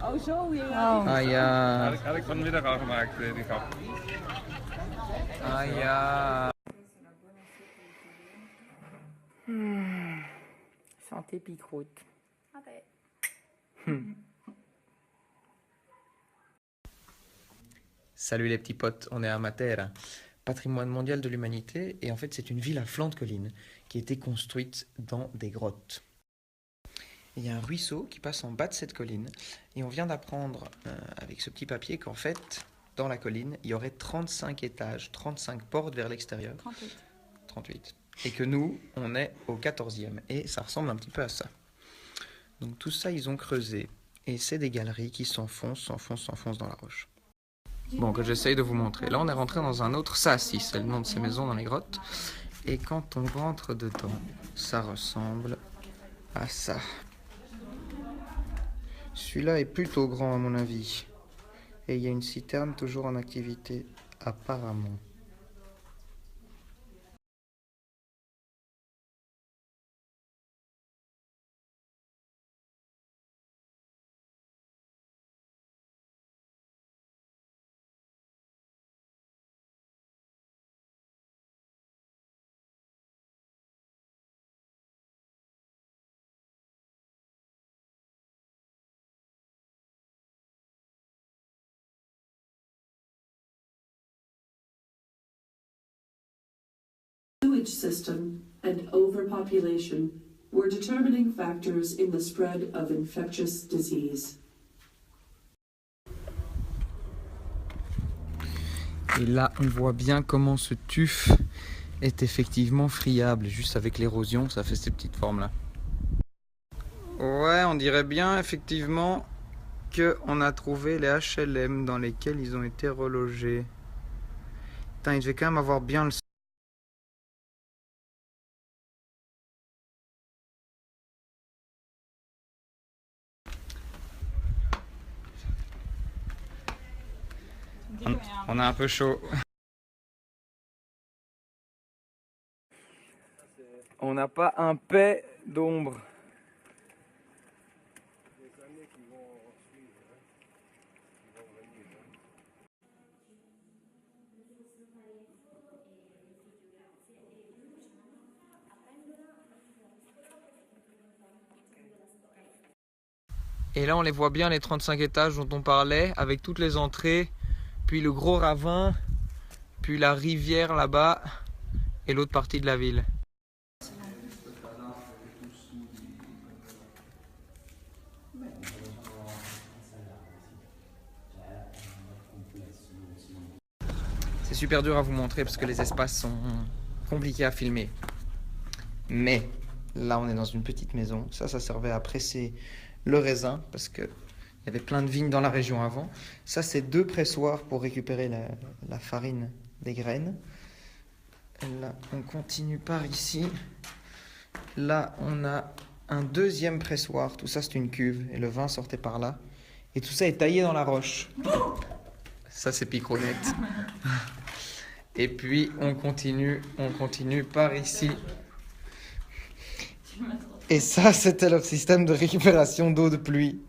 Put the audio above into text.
Oh, zo, ja. Oh. Ah ja. Had ik vanmiddag al gemaakt, die grap. Ah ja. Santé picroute. Salut les petits potes, on est à Matera, patrimoine mondial de l'humanité, et en fait c'est une ville à flanc de colline qui a été construite dans des grottes. Il y a un ruisseau qui passe en bas de cette colline, et on vient d'apprendre avec ce petit papier qu'en fait, dans la colline, il y aurait 35 étages, 35 portes vers l'extérieur. 38. 38. Et que nous, on est au 14e, et ça ressemble un petit peu à ça. Donc tout ça, ils ont creusé, et c'est des galeries qui s'enfoncent dans la roche. Bon, que j'essaye de vous montrer. Là, on est rentré dans un autre sassi, c'est le nom de ces maisons dans les grottes. Et quand on rentre dedans, ça ressemble à ça. Celui-là est plutôt grand à mon avis. Et il y a une citerne toujours en activité, apparemment. Sewage system and overpopulation were determining factors in the spread of infectious disease. Et là, on voit bien comment ce tuf est effectivement friable. Juste avec l'érosion, ça fait ces petites formes-là. Ouais, on dirait bien effectivement qu'on a trouvé les HLM dans lesquels ils ont été relogés. Putain, il devait quand même avoir bien le... On a un peu chaud. On n'a pas un paix d'ombre. Et là, on les voit bien, les 35 étages dont on parlait, avec toutes les entrées, puis le gros ravin, puis la rivière là-bas, et l'autre partie de la ville. C'est super dur à vous montrer parce que les espaces sont compliqués à filmer. Mais là, on est dans une petite maison. Ça servait à presser le raisin parce qu'il y avait plein de vignes dans la région avant. Ça, c'est 2 pressoirs pour récupérer la farine des graines. Et là, on continue par ici. Là, on a un 2e pressoir. Tout ça, c'est une cuve. Et le vin sortait par là. Et tout ça est taillé dans la roche. Ça, c'est Picronette. Et puis, on continue par ici. Et ça, c'était leur système de récupération d'eau de pluie.